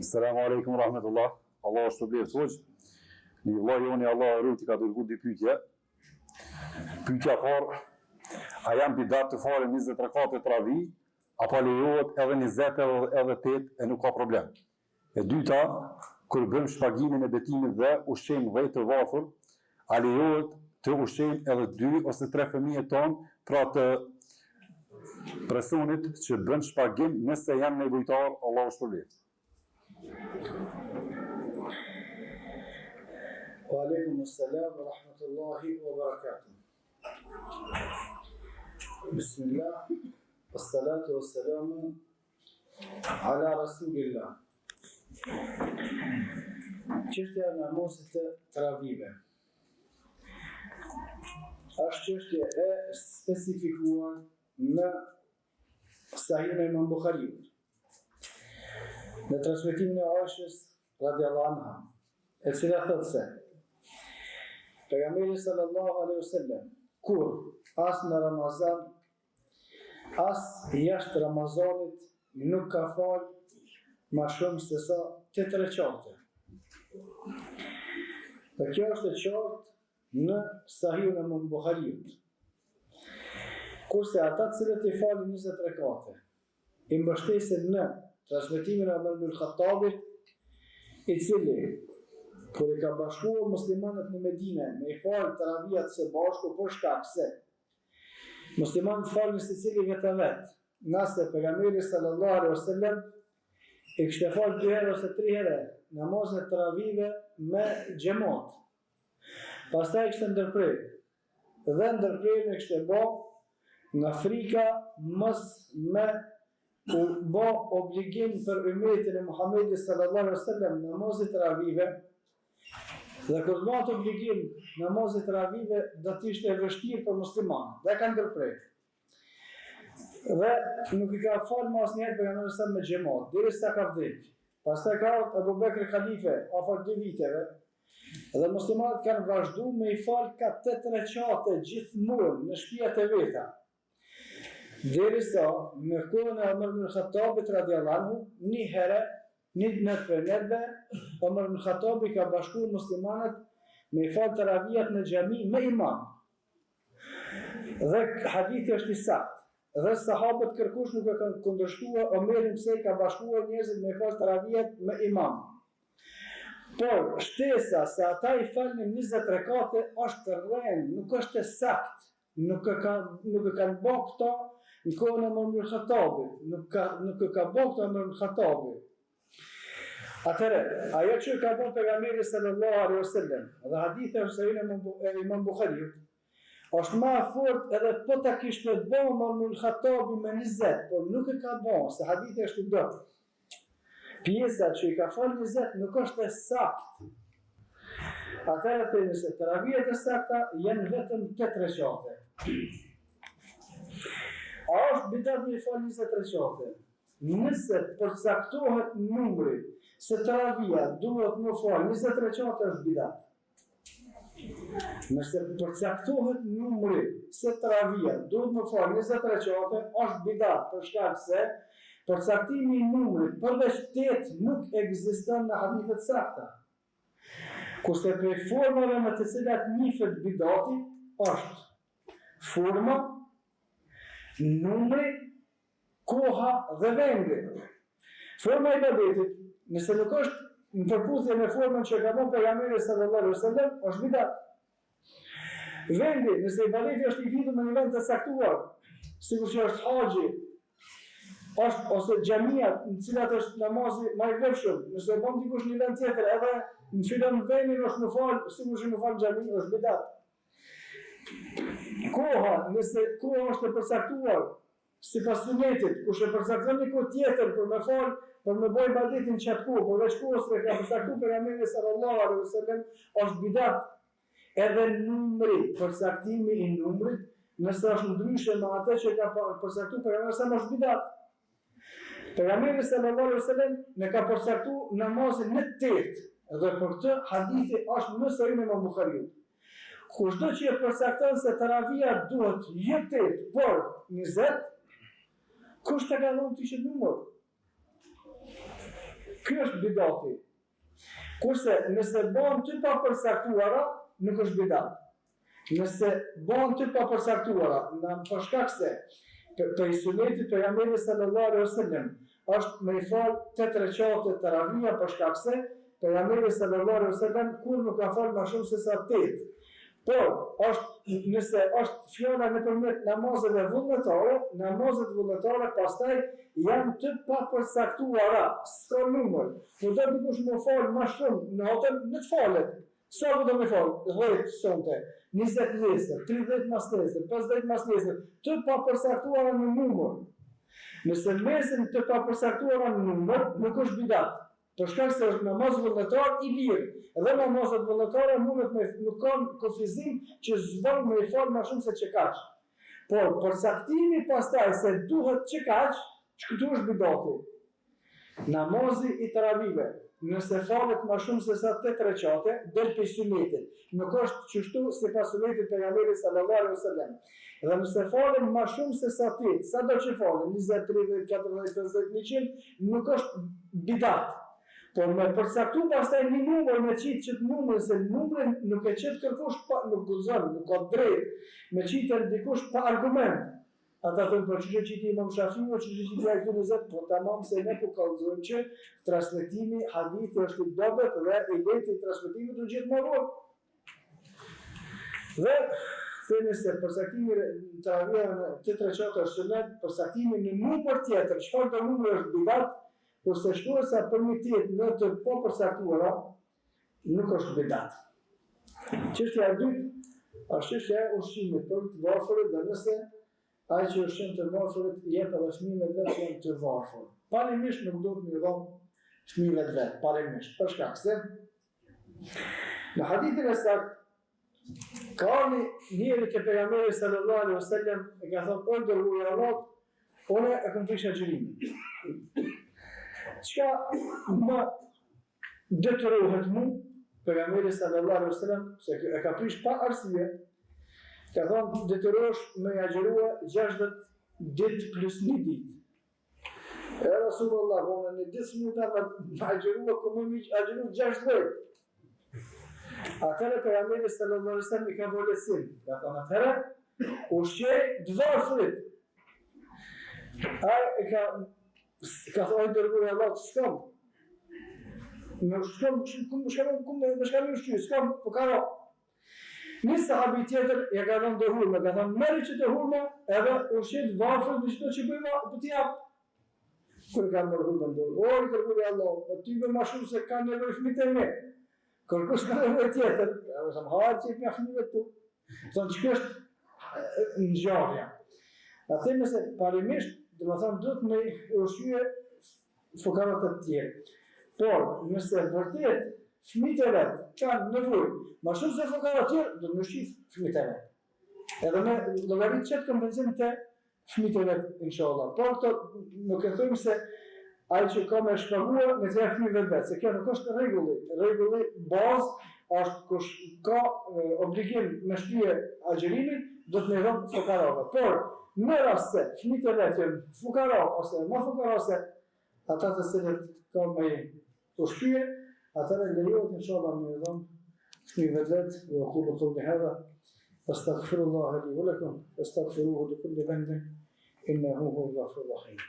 Selamu alaikum rahmetullah. Allah është të blevë të hoqë. Një vllai joni Allah e rrujt i ka dërgu dy pyetje. Pyetja parë, a janë bidat të fare 20 rekate travi, apo lejohet edhe 20 edhe 8 e nuk ka problem. E dyta, kur bëm shpagimin e betimit dhe ushqejmë 10 të varfër, a lejohet të ushqejmë edhe 2 ose 3 fëmijët tonë, pra të personit që bën shpagim nëse janë nevojtar, Allah është të blevë. Wa alaikum assalam wa rahmatullahi wa barakatuh. Bismillah, assalatu wassalamu ala rasulillah. Çështja e namazit të travive është çështje e specifikuar në Sahihun e Imam Buhariut. Në transmetimin e Aishës radhiyallahu anha, e cila thotë se pejgamberi sallallahu alaihi wasallam kur as në Ramazan, as jashtë Ramazanit nuk ka fal ma shumë se sa 8 rekate. Dhe kjo është e qartë në Sahihun e Imam Buhariut. Kurse ata të cilët i falin 20 rekate, i mbështesin në transmetimin e Umar ibn Khattabit, i cili kur i ka bashkuar muslimanët në Medinë me i falë taravijat së bashku për shkak se muslimanët falin secili vetë vetë, nëse pejgamberi sallallahu alaihi wasallam i kishte falë 2 herë ose 3 herë namazin e taravive me xhamat. Pastaj kishte ndërprerje. Dhe ndërprerjen e kishte bë nga frika mos me u bë obligim për ummetin e Muhamedit sallallahu alaihi wasallam namazit taravive. Dhe kur bëhet obligim namazit taravive, do të ishte e vështirë për muslimanët. Dhe kanë ndërprerje. Dhe nuk i ka falë më asnjëherë pejgamberi sa me xhamat, derisa ka vdekur. Pastaj ka ardhur Abu Bekri xhalife afër 2 viteve. Dhe muslimanët kanë vazhduar me i falë ka 8 rekate gjithmonë në shtëpiat e veta. Derisa në kohën e Umar ibn Khattabit radhiyallahu anhu, një herë, një natë për netve, Umar ibn Khattabi ka bashkuar muslimanët me i falë taravijat në xhami me imam. Dhe hadithi është i saktë. Dhe sahabët kërkush nuk e kanë kundërshtuar Omerin pse ka bashkuar njerëzit me i falë taravijat me imam. Por shtesa se ata i falnin 20 rekate është rrend, nuk është e saktë. Nuk e kanë bërë këta në kohën e Umar ibn Khattabit, nuk e ka bërë këta Umar ibn Khattabit. Atëre, ajo që ka bërë pejgamberi sallallahu alaihi wasallam, dhe hadithi është Sahih e Imam Buhariut, është më fort edhe po ta kishte bërë Umar ibn Khattabi me 20, por nuk e ka bërë, se hadithi është i dobët. Pjesa që i ka falë 20 nuk është e saktë. Atëherë thënë se taravijat e sakta janë vetëm 8 rekate. A është bidat me i falë 20 rekate? Nëse përcaktohet numri se taravija duhet më falë 20 rekate është bidat. Nëse përcaktohet numri se taravija duhet më falë 20 rekate është bidat, për shkak se përcaktimi i numrit përveç 8 nuk ekziston në hadithet sakta. Kurse për formave me të cilat nifet bidati është forma, numri, koha dhe vendi. Forma i ibadetit, nëse nuk është në përputhje me formën që ka bërë pejgamberi sallallahu alaihi wasallam, është bidat. Vendi, nëse ibadeti është i lidhur me një vend të saktuar, sikur që është haxhi, ose xhamia në cilat është namazi më i vlefshëm, nëse bën dikush një vend tjetër edhe në filon vendin është më falë, sikur që më falë xhami, është bidat. Koha, nëse koha është e përcaktuar sipas sunetit, kush e përcakton një kohë tjetër për me falë, për me bëj ibadetin çat kohë, përveç kohës që ka përcaktuar pejgamberi sallallahu alaihi wasallam, është bidat. Edhe numri, përcaktimi i numrit, nëse është ndryshe me atë që ka përcaktuar pejgamberi sallallahu është bidat. Pejgamberi sallallahu alaihi wasallam ne ka përcaktuar namazin në 8, dhe për këtë hadithi është në Sahihun e Imam Buhariut. Kushdo që e përcakton se taravija duhet jo 8, por 20, kush të ka dhënë ti që numër? Ky është bidati. Kurse nëse bën ty pa përcaktuara, nuk është bidat. Nëse bën ty pa përcaktuara, për shkak se për sunetit pejgamberit sallallahu alaihi wasallam është me i fal 8 rekate taravia për shkak se pejgamberi sallallahu alaihi wasallam kur nuk ka fal më shumë se sa 8. Por nëse është fjala nëpërmjet namazeve vullnetare, pastaj janë të papërcaktuara, s'ka numër. Po do dikush më fal më shumë natën, në të falet. Sa do më fal? 10 sonte, 20 nesër, 30 mas nesër, 50 mas nesër, të papërcaktuara në numër. Nëse mesin të papërcaktuara në numër, nuk është bidat. Për shkak se është namaz vullnetar i lirë. Dhe namazet vullnetare nuk kanë kufizim që zbon me i fal më shumë se që kaq. Por përcaktimi pastaj se duhet që kaq, këtu është bidati. Namazi i taravive, nëse falet më shumë se sa 8 rekate, del pe sunetit. Nuk është qështu sipas sunetit pejgamberit sallallahu alaihi wasallam. Dhe nëse falen më shumë se sa 8, sa do që falen, 20, 30, 40, 50, 100, nuk është bidat. Por me përcaktu pastaj një numër me qitë që të numër, se numërin nuk e qitë kërkush pa, nuk guzon, nuk ka drejt, me qitë e dikush pa argument. Ata thënë, për që qitë imam Shafiu, që qitë e këtu në zetë, po tamam se ne po kallëzojmë që transmetimi hadithi është i dobet dhe i lejtë i transmetimi të gjithë marror. Dhe, thënë se përcaktimi të taravia në 8 rekate është sunet, përcaktimi në numër tjetër, çfarë do numër është bidat, kurse shtuesa për një tjetë në të popërcaktuara, nuk është bidat. Çështja e dytë është çështja e ushqimit për të varfërit dhe nëse ai që ushqim të varfërit jep edhe fëmijëve vetë që janë të varfër. Parimisht nuk duhet më dhon fëmijëve vetë, parimisht, për shkak se në hadithin e saktë ka njëri ke pejgamberi sallallahu alaihi wasallam e ka thënë o dërguari i Allahut, unë e kam prishur xhirimin. Çka më detyrohet mu, pejgamberi sallallahu alaihi wasallam, se e ka prish pa arsye, ka thonë detyrohesh me agjërua 60 ditë plus 1 ditë. E Rasulullah, unë në ditë smuta me agjërua, ku më agjëru 60. Atëre pejgamberi sallallahu alaihi wasallam i ka bolesim. Ka thonë atëre, ushqej të varfrit. Ai e ka thonë dërguari i Allahut, s'kam. Më shkam ushqy, s'kam, po ka ro. Një sahabi tjetër ja ka dhënë të hurme, ka thënë merri që të hurme, edhe ushqej të varfrit me çdo që bëjmë, po t'i jap. Kur ka marrë hurme dorë, o dërguari i Allahut, po ti më shumë se kanë nevojë fëmijët e mi. Kërkush ka nevojë tjetër, apo sa më hajt që nga fëmijët tu. Thonë që është ngjarja. A themi se parimisht, domethënë duhet me ushqye fukarat e tjerë. Por, nëse vërtet fëmijët e vet kanë nevojë, më shumë se fukarat e tjerë, do të ushqij fëmijët e vet. Edhe me llogarit çet kompenzim të fëmijët e vet, inshallah. Por këto nuk e them se ai që ka me shpaguar me të fëmijëve vet, se kjo nuk është rregulli. Rregulli bazë është kush ka obligim me shpije agjërimin, do të më dhënë fukarave. Por, në rast se fëmijët e vet janë fukara ose më fukarase, ata të cilët ka me ushqye, atëre lejohet inshallah me dhënë fëmijëve vet, wa qulu qawli hadha, astaghfirullah li wa lakum, astaghfiruhu li kulli dhanbin, innahu huwal ghafurur rahim.